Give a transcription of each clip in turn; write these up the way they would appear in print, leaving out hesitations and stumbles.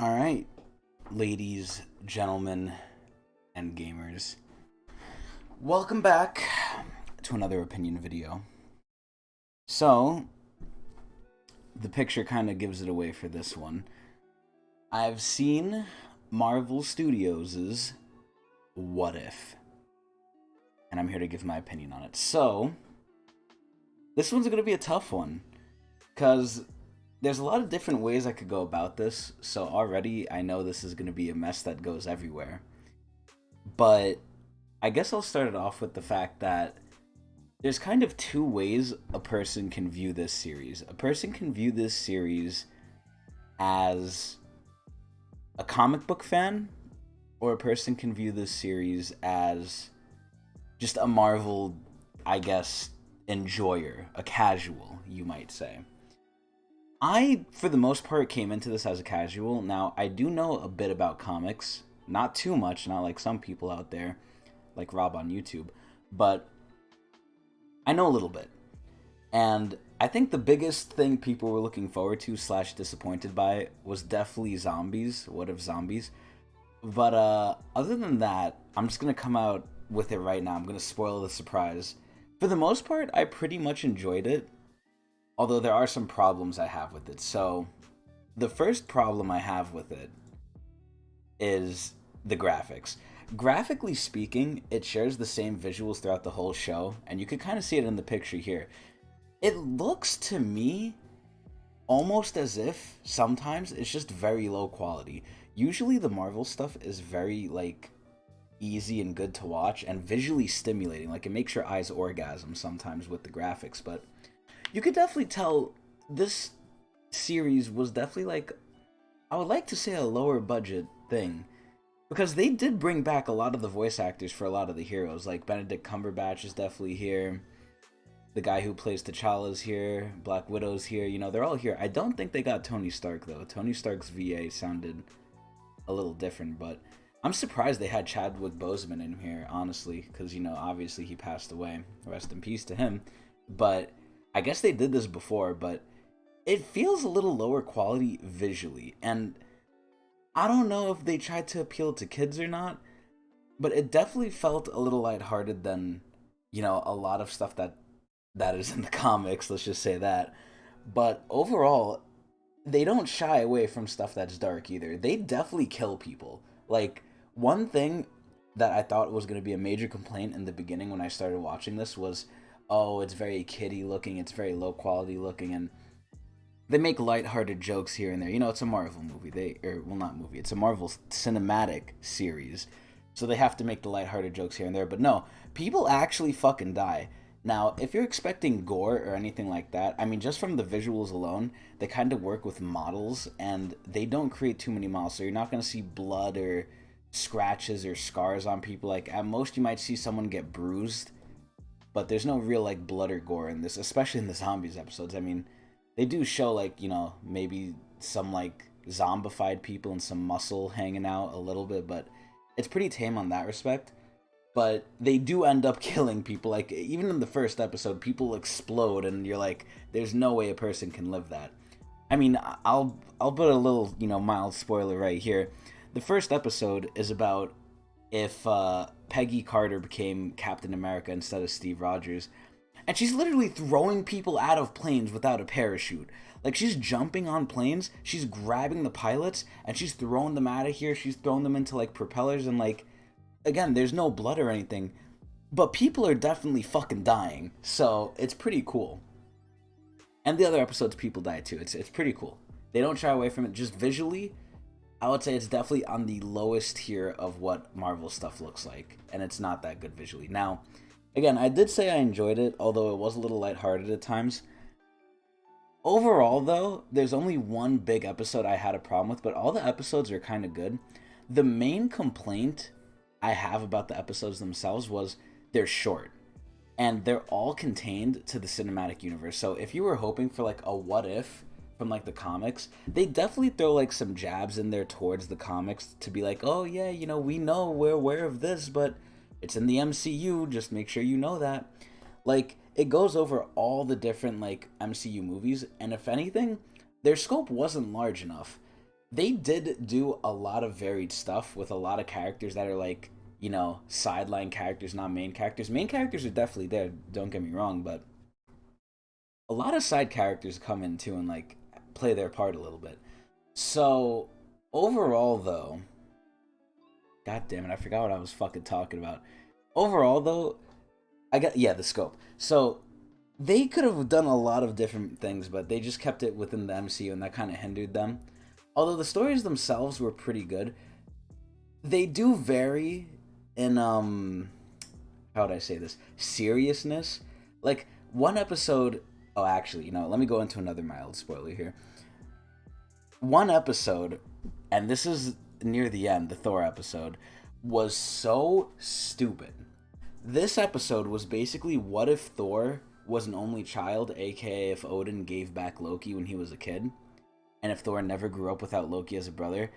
All right, ladies, gentlemen, and gamers. Welcome back to another opinion video. So, the picture kind of gives it away for this one. I've seen Marvel Studios' What If, and I'm here to give my opinion on it. So, this one's going to be a tough one, because there's a lot of different ways I could go about this, so already I know this is going to be a mess that goes everywhere. But I guess I'll start it off with the fact that there's kind of two ways a person can view this series. A person can view this series as a comic book fan, or a person can view this series as just a Marvel, I guess, enjoyer, a casual, you might say. I, for the most part, came into this as a casual. Now, I do know a bit about comics. Not too much, not like some people out there, like Rob on YouTube, but I know a little bit. And I think the biggest thing people were looking forward to slash disappointed by was definitely zombies. What if zombies? But other than that, I'm just gonna come out with it right now. I'm gonna spoil the surprise. For the most part, I pretty much enjoyed it, although there are some problems I have with it. So, the first problem I have with it is the graphics. Graphically speaking, it shares the same visuals throughout the whole show, and you can kind of see it in the picture here. It looks to me almost as if sometimes it's just very low quality. Usually the Marvel stuff is very like easy and good to watch and visually stimulating. Like it makes your eyes orgasm sometimes with the graphics, but you could definitely tell this series was definitely like, I would like to say, a lower budget thing, because they did bring back a lot of the voice actors for a lot of the heroes. Like Benedict Cumberbatch is definitely here. The guy who plays T'Challa's here. Black Widow's here. You know, they're all here. I don't think they got Tony Stark, though. Tony Stark's VA sounded a little different, but I'm surprised they had Chadwick Boseman in here, honestly, because, you know, obviously he passed away. Rest in peace to him. But I guess they did this before, but it feels a little lower quality visually. And I don't know if they tried to appeal to kids or not, but it definitely felt a little lighthearted than, you know, a lot of stuff that is in the comics, let's just say that. But overall, they don't shy away from stuff that's dark either. They definitely kill people. Like, one thing that I thought was going to be a major complaint in the beginning when I started watching this was, oh, it's very kiddie looking, it's very low quality looking, and they make lighthearted jokes here and there. You know, it's a Marvel movie. Not movie. It's a Marvel cinematic series, so they have to make the lighthearted jokes here and there. But no, people actually fucking die. Now, if you're expecting gore or anything like that, I mean, just from the visuals alone, they kind of work with models, and they don't create too many models, so you're not gonna see blood or scratches or scars on people. Like at most, you might see someone get bruised, but there's no real like blood or gore in this, especially in the zombies episodes. I mean, they do show like, you know, maybe some like zombified people and some muscle hanging out a little bit, but it's pretty tame on that respect. But they do end up killing people. Like even in the first episode, people explode and you're like, there's no way a person can live that. I mean, I'll put a little, you know, mild spoiler right here. The first episode is about if Peggy Carter became Captain America instead of Steve Rogers, and she's literally throwing people out of planes without a parachute. Like, she's jumping on planes, she's grabbing the pilots, and she's throwing them out of here. She's throwing them into, like, propellers, and, like, again, there's no blood or anything, but people are definitely fucking dying, so it's pretty cool. And the other episodes, people die too. It's pretty cool. They don't shy away from it. Just visually, I would say it's definitely on the lowest tier of what Marvel stuff looks like, and it's not that good visually. Now, again, I did say I enjoyed it, although it was a little lighthearted at times. Overall, though, there's only one big episode I had a problem with, but all the episodes are kind of good. The main complaint I have about the episodes themselves was they're short, and they're all contained to the cinematic universe. So if you were hoping for like a what if from like the comics, they definitely throw like some jabs in there towards the comics to be like, oh yeah, you know, we know, we're aware of this, but it's in the MCU, just make sure you know that. Like, it goes over all the different like MCU movies, and if anything, their scope wasn't large enough. they did do a lot of varied stuff with a lot of characters that are like, sideline characters, not main characters. Main characters are definitely there, don't get me wrong, but a lot of side characters come in too and like play their part a little bit. So overall though, god damn it, I forgot what I was fucking talking about. Overall though, the scope. So they could have done a lot of different things, but they just kept it within the MCU and that kind of hindered them. Although the stories themselves were pretty good, they do vary in how would I say this? Seriousness. Like one episode, oh actually, let me go into another mild spoiler here. One episode, and this is near the end, the Thor episode, was so stupid. This episode was basically what if Thor was an only child, aka if Odin gave back Loki when he was a kid, and if Thor never grew up without Loki as a brother,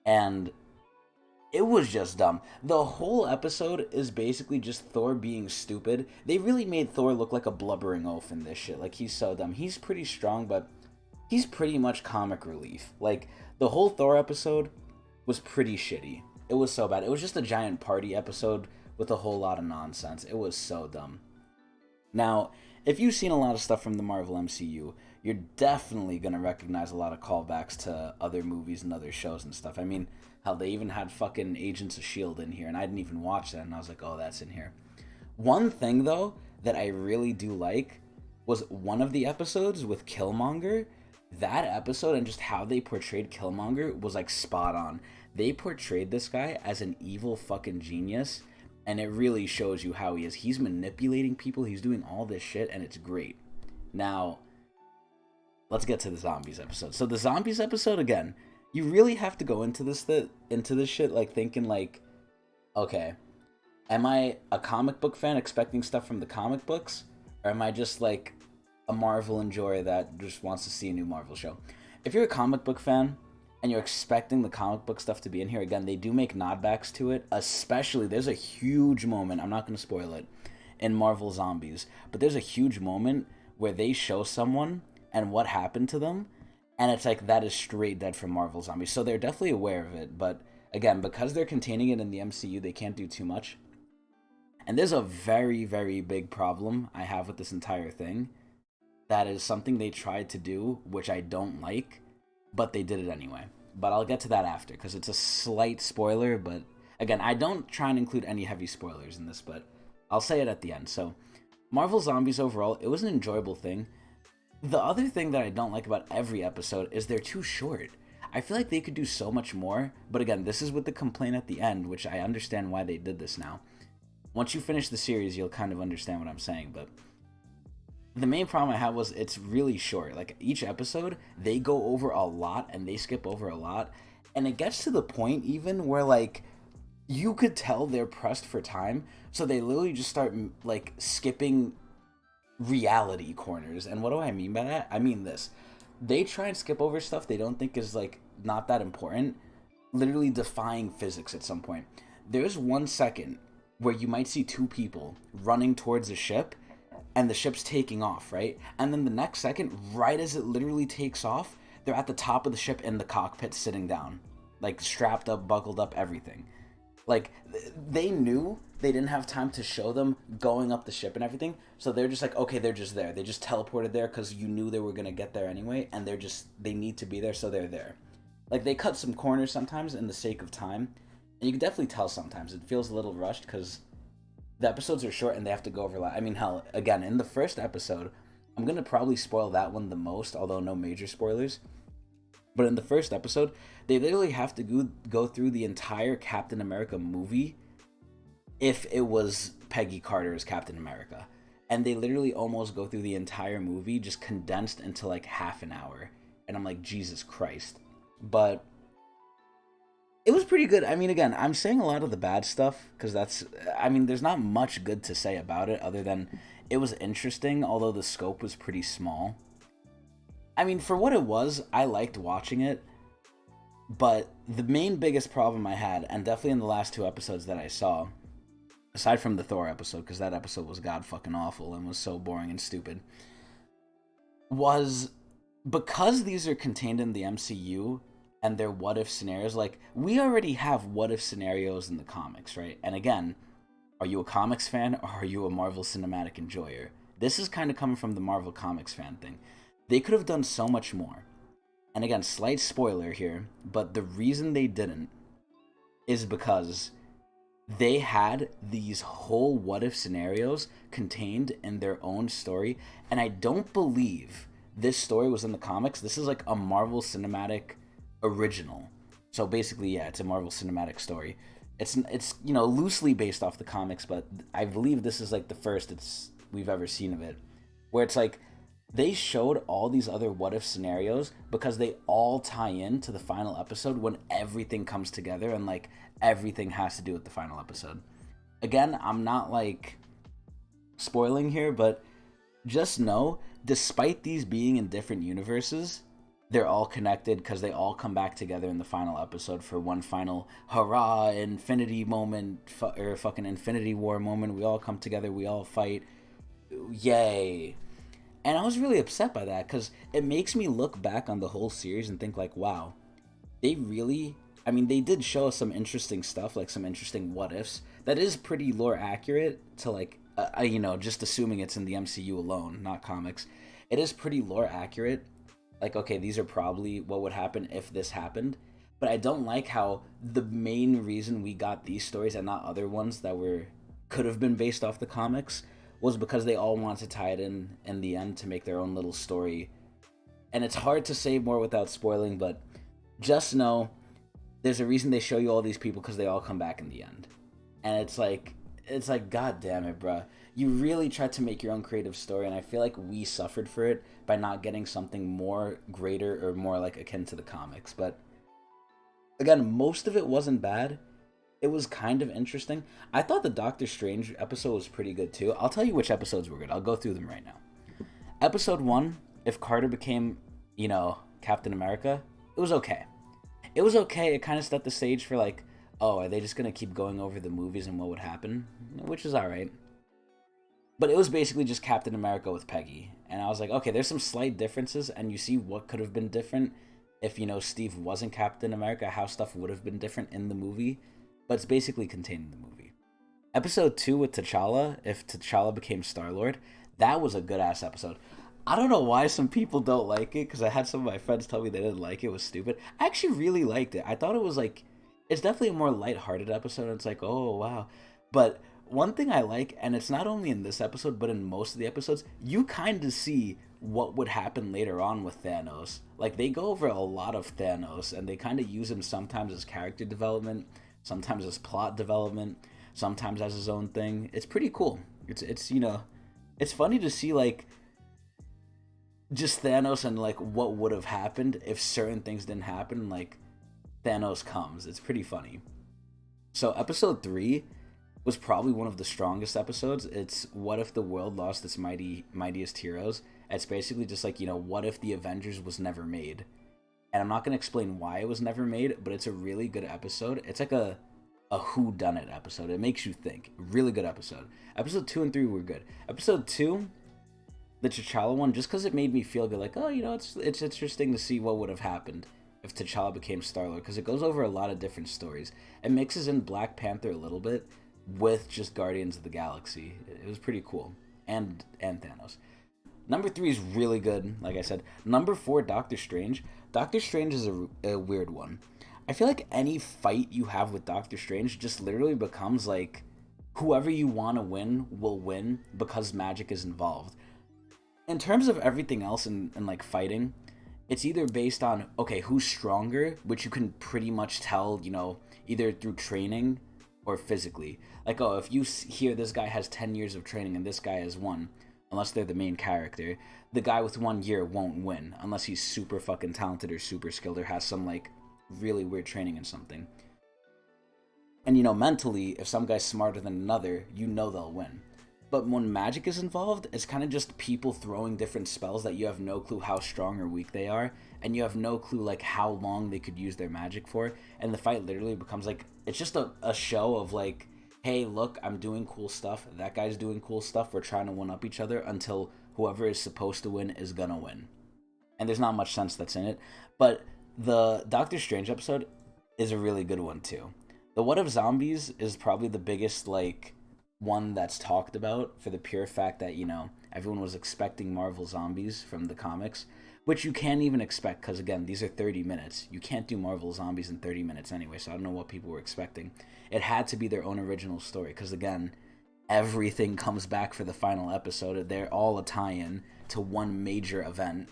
and it was just dumb. The whole episode is basically just Thor being stupid. They really made Thor look like a blubbering oaf in this shit. Like, he's so dumb. He's pretty strong, but he's pretty much comic relief. Like, the whole Thor episode was pretty shitty. It was so bad. It was just a giant party episode with a whole lot of nonsense. It was so dumb. Now, if you've seen a lot of stuff from the Marvel MCU, you're definitely going to recognize a lot of callbacks to other movies and other shows and stuff. I mean, hell, they even had fucking Agents of S.H.I.E.L.D. in here, and I didn't even watch that, and I was like, oh, that's in here. One thing, though, that I really do like was one of the episodes with Killmonger. That episode and just how they portrayed Killmonger was, like, spot on. They portrayed this guy as an evil fucking genius, and it really shows you how he is. He's manipulating people, he's doing all this shit, and it's great. Now, let's get to the zombies episode. So the zombies episode, again, you really have to go into this shit like thinking like, okay, am I a comic book fan expecting stuff from the comic books, or am I just like a Marvel enjoyer that just wants to see a new Marvel show? If you're a comic book fan and you're expecting the comic book stuff to be in here, again, they do make nodbacks to it. Especially, there's a huge moment, I'm not going to spoil it, in Marvel Zombies, but there's a huge moment where they show someone and what happened to them, and it's like, that is straight dead from Marvel Zombies. So they're definitely aware of it, but again, because they're containing it in the MCU, they can't do too much. And there's a very, very big problem I have with this entire thing. That is something they tried to do, which I don't like, but they did it anyway. But I'll get to that after, because it's a slight spoiler, but again, I don't try and include any heavy spoilers in this, but I'll say it at the end. So, Marvel Zombies overall, it was an enjoyable thing. The other thing that I don't like about every episode is they're too short. I feel like they could do so much more, but again, this is with the complaint at the end, which I understand why they did this now. Once you finish the series, you'll kind of understand what I'm saying, but the main problem I had was it's really short. Like, each episode, they go over a lot and they skip over a lot, and it gets to the point even where, like, you could tell they're pressed for time, so they literally just start, like, skipping reality corners. And what do I mean by that? I mean this. They try and skip over stuff they don't think is, like, not that important, literally defying physics at some point. There's 1 second where you might see two people running towards a ship, and the ship's taking off, right? And then the next second, right as it literally takes off, they're at the top of the ship in the cockpit sitting down. Like, strapped up, buckled up, everything. Like, they knew they didn't have time to show them going up the ship and everything, so they're just like, okay, they're just there. They just teleported there because you knew they were going to get there anyway, and they need to be there, so they're there. Like, they cut some corners sometimes in the sake of time, and you can definitely tell sometimes. It feels a little rushed because the episodes are short and they have to go over a lot. I mean, hell, again, in the first episode, I'm going to probably spoil that one the most, although no major spoilers. But in the first episode, they literally have to go through the entire Captain America movie if it was Peggy Carter as Captain America. And they literally almost go through the entire movie just condensed into like half an hour. And I'm like, Jesus Christ. But it was pretty good. I mean, again, I'm saying a lot of the bad stuff because there's not much good to say about it other than it was interesting, although the scope was pretty small. I mean, for what it was, I liked watching it, but the main biggest problem I had, and definitely in the last 2 episodes that I saw, aside from the Thor episode, because that episode was god fucking awful and was so boring and stupid, was because these are contained in the MCU, and their what if scenarios. Like, we already have what if scenarios in the comics, right? And again, are you a comics fan or are you a Marvel Cinematic enjoyer? This is kind of coming from the Marvel Comics fan thing. They could have done so much more. And again, slight spoiler here, but the reason they didn't is because they had these whole what if scenarios contained in their own story, and I don't believe this story was in the comics. This is like a Marvel Cinematic original. So basically, yeah, it's a Marvel Cinematic story. It's loosely based off the comics, but I believe this is like the first we've ever seen of it, where it's like they showed all these other what if scenarios because they all tie in to the final episode when everything comes together and like everything has to do with the final episode. Again, I'm not like spoiling here, but just know, despite these being in different universes, they're all connected because they all come back together in the final episode for one final hurrah infinity moment, or fucking Infinity War moment. We all come together, we all fight, yay. And I was really upset by that because it makes me look back on the whole series and think like, wow, they really, I mean, they did show us some interesting stuff, like some interesting what ifs that is pretty lore accurate to like, just assuming it's in the MCU alone, not comics. It is pretty lore accurate. Like, okay, these are probably what would happen if this happened. But I don't like how the main reason we got these stories and not other ones that could have been based off the comics was because they all want to tie it in the end to make their own little story. And it's hard to say more without spoiling, but just know there's a reason they show you all these people, because they all come back in the end. And it's like, god damn it, bruh. You really tried to make your own creative story, and I feel like we suffered for it by not getting something more greater or more like akin to the comics. But again, most of it wasn't bad. It was kind of interesting. I thought the Doctor Strange episode was pretty good too. I'll tell you which episodes were good. I'll go through them right now. Episode 1, if Carter became, Captain America, it was okay. It was okay. It kind of set the stage for like, oh, are they just going to keep going over the movies and what would happen? Which is alright. But it was basically just Captain America with Peggy. And I was like, okay, there's some slight differences, and you see what could have been different if, Steve wasn't Captain America, how stuff would have been different in the movie. But it's basically contained in the movie. Episode 2 with T'Challa, if T'Challa became Star-Lord, that was a good-ass episode. I don't know why some people don't like it, because I had some of my friends tell me they didn't like it. It was stupid. I actually really liked it. I thought it was like, it's definitely a more lighthearted episode. It's like, oh, wow. But one thing I like, and it's not only in this episode, but in most of the episodes, you kind of see what would happen later on with Thanos. Like, they go over a lot of Thanos, and they kind of use him sometimes as character development, sometimes as plot development, sometimes as his own thing. It's pretty cool. It's it's funny to see, like, just Thanos and, like, what would have happened if certain things didn't happen, like, Thanos comes. It's pretty funny. So, episode 3 was probably one of the strongest episodes. It's what if the world lost its mightiest heroes. It's basically just like, what if the Avengers was never made? And I'm not going to explain why it was never made, but it's a really good episode. It's like a whodunit episode. It makes you think. Really good episode. Episode 2 and 3 were good. Episode 2, the T'Challa one, just because it made me feel good. Like, oh, it's interesting to see what would have happened if T'Challa became Star-Lord, because it goes over a lot of different stories. It mixes in Black Panther a little bit with just Guardians of the Galaxy. It was pretty cool. And Thanos. Number 3 is really good, like I said. Number 4, Doctor Strange. Doctor Strange is a weird one. I feel like any fight you have with Doctor Strange just literally becomes like, whoever you want to win will win because magic is involved. In terms of everything else in like fighting, it's either based on, okay, who's stronger, which you can pretty much tell, either through training or physically. Like, oh, if you hear this guy has 10 years of training and this guy has 1, unless they're the main character, the guy with 1 year won't win unless he's super fucking talented or super skilled or has some like really weird training in something. And mentally, if some guy's smarter than another, they'll win. But when magic is involved, it's kind of just people throwing different spells that you have no clue how strong or weak they are, and you have no clue like how long they could use their magic for, and the fight literally becomes like, it's just a show of like, hey, look, I'm doing cool stuff, that guy's doing cool stuff, we're trying to one-up each other until whoever is supposed to win is gonna win. And there's not much sense that's in it, but The Doctor Strange episode is a really good one too. The What If Zombies is probably the biggest like one that's talked about for the pure fact that, everyone was expecting Marvel zombies from the comics, which you can't even expect because again, these are 30 minutes. You can't do Marvel zombies in 30 minutes anyway, so I don't know what people were expecting. It had to be their own original story because again, everything comes back for the final episode. They're all a tie-in to one major event.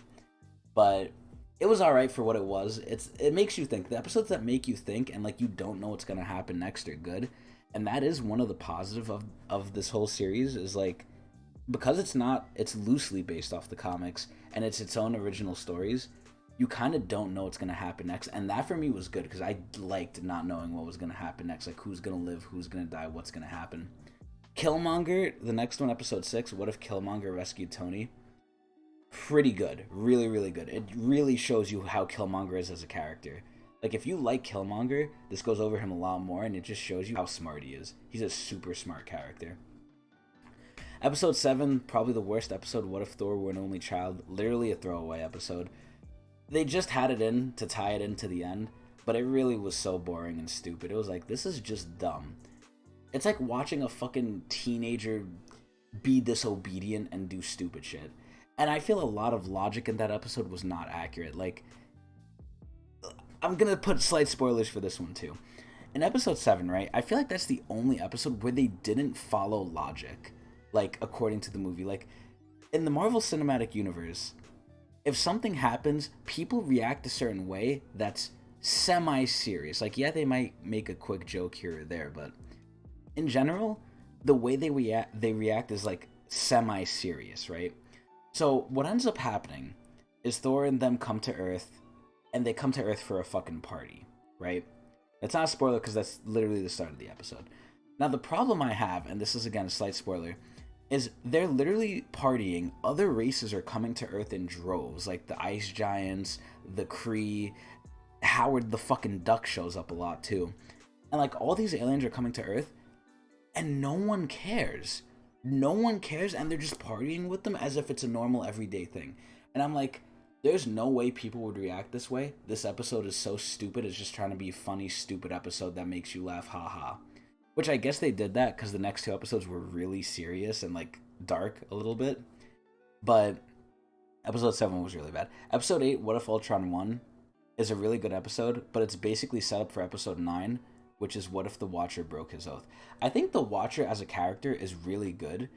But it was all right for what it was. It makes you think. The episodes that make you think and like you don't know what's gonna happen next are good, and that is one of the positive of this whole series is like because it's loosely based off the comics and it's its own original stories. You kind of don't know what's gonna happen next, and that for me was good because I liked not knowing what was gonna happen next, like who's gonna live, who's gonna die, what's gonna happen. Killmonger, the next one, episode 6. What if Killmonger rescued Tony? Pretty good, really, really good. It really shows you how Killmonger is as a character. Like if you like Killmonger, this goes over him a lot more, and it just shows you how smart he is. He's a super smart character. Episode 7, probably the worst episode. What if Thor were an only child? Literally a throwaway episode. They just had it in to tie it into the end, but it really was so boring and stupid. It was like, this is just dumb. It's like watching a fucking teenager be disobedient and do stupid shit. And I feel a lot of logic in that episode was not accurate. Like, I'm gonna put slight spoilers for this one too. In episode 7, right, I feel like that's the only episode where they didn't follow logic, like, according to the movie. Like, in the Marvel Cinematic Universe, if something happens, people react a certain way that's semi-serious. Like, yeah, they might make a quick joke here or there, but in general, the way they react is, like, semi-serious, right? So what ends up happening is Thor and them come to Earth, and they come to Earth for a fucking party, right? It's not a spoiler because that's literally the start of the episode. Now the problem I have, and this is again a slight spoiler, is they're literally partying. Other races are coming to Earth in droves, like the Ice Giants, the Kree, Howard the fucking Duck shows up a lot too. And like all these aliens are coming to Earth, and no one cares. No one cares, and they're just partying with them as if it's a normal everyday thing. And I'm like, there's no way people would react this way. This episode is so stupid. It's just trying to be a funny, stupid episode that makes you laugh, haha. Which I guess they did that because the next 2 episodes were really serious and like dark a little bit. But episode 7 was really bad. Episode 8, What If Ultron Won, is a really good episode, but it's basically set up for episode 9, which is What If the Watcher Broke His Oath. I think the Watcher as a character is really good.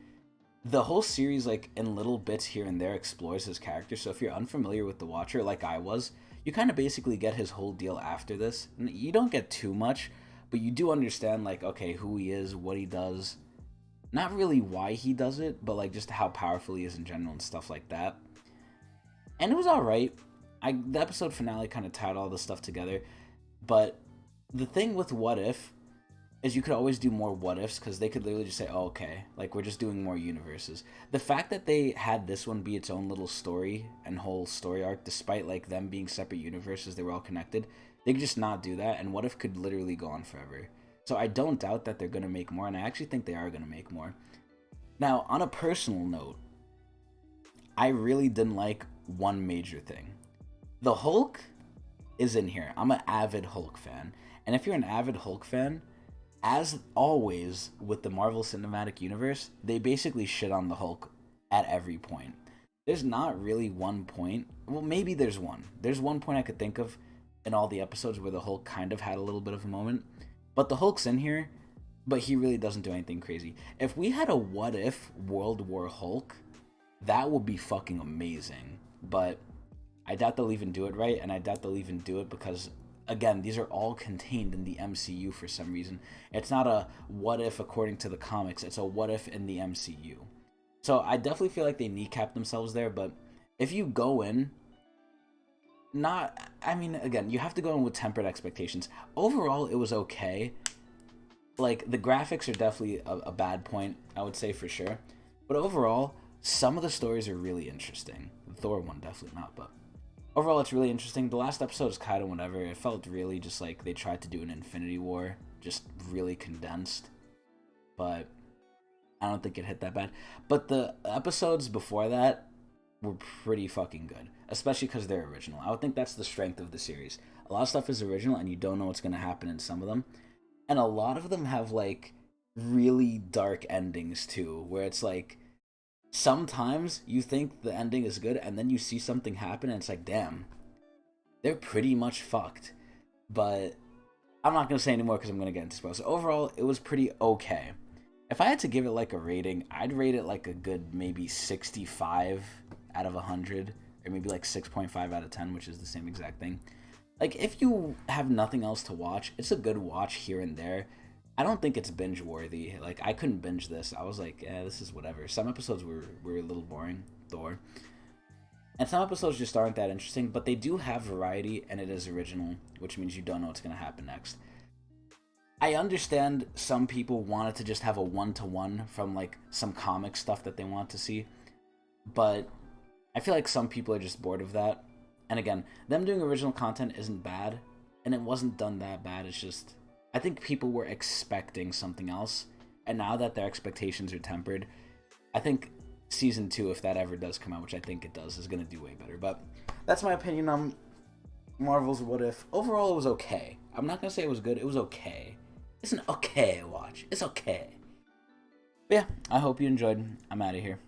The whole series, like, in little bits here and there, explores his character, so if you're unfamiliar with the Watcher, like I was, you kind of basically get his whole deal after this. You don't get too much, but you do understand, like, okay, who he is, what he does. Not really why he does it, but, like, just how powerful he is in general and stuff like that. And it was alright. The episode finale kind of tied all this stuff together, but the thing with What If is you could always do more what ifs because they could literally just say, oh, okay, like we're just doing more universes. The fact that they had this one be its own little story and whole story arc, despite like them being separate universes, they were all connected, they could just not do that, and What If could literally go on forever. So I don't doubt that they're going to make more, and I actually think they are going to make more. Now, on a personal note, I really didn't like one major thing. The Hulk is in here. I'm an avid Hulk fan, and if you're an avid Hulk fan, as always with the Marvel Cinematic Universe, they basically shit on the Hulk at every point. There's not really one point. Well, maybe there's one. There's one point I could think of in all the episodes where the Hulk kind of had a little bit of a moment. But the Hulk's in here, but he really doesn't do anything crazy. If we had a What If World War Hulk, that would be fucking amazing. But I doubt they'll even do it right, and I doubt they'll even do it because, again, these are all contained in the MCU for some reason. It's not a what if according to the comics, it's a what if in the MCU. So I definitely feel like they kneecap themselves there, but if you go in, again, you have to go in with tempered expectations. Overall, it was okay. Like, the graphics are definitely a bad point, I would say for sure. But overall, some of the stories are really interesting. The Thor one, definitely not, but overall, it's really interesting. The last episode is kind of whatever. It felt really just like they tried to do an Infinity War, just really condensed. But I don't think it hit that bad. But the episodes before that, were pretty fucking good, especially because they're original. I would think that's the strength of the series. A lot of stuff is original, and you don't know what's going to happen in some of them. And a lot of them have, like, really dark endings, too, where it's like, sometimes you think the ending is good, and then you see something happen, and it's like, damn, they're pretty much fucked. But I'm not going to say anymore because I'm going to get into spoilers. So overall, it was pretty okay. If I had to give it, like, a rating, I'd rate it, like, a good maybe 65 out of 100, or maybe, like, 6.5 out of 10, which is the same exact thing. Like, if you have nothing else to watch, it's a good watch here and there. I don't think it's binge-worthy. Like, I couldn't binge this. I was like, this is whatever. Some episodes were a little boring, Thor. And some episodes just aren't that interesting, but they do have variety, and it is original, which means you don't know what's going to happen next. I understand some people wanted to just have a one-to-one from, like, some comic stuff that they want to see, but I feel like some people are just bored of that. And again, them doing original content isn't bad, and it wasn't done that bad. It's just, I think people were expecting something else, and now that their expectations are tempered, I think season 2, if that ever does come out, which I think it does, is going to do way better. But that's my opinion on Marvel's What If. Overall, it was okay. I'm not going to say it was good. It was okay. It's an okay watch. It's okay. But yeah, I hope you enjoyed. I'm out of here.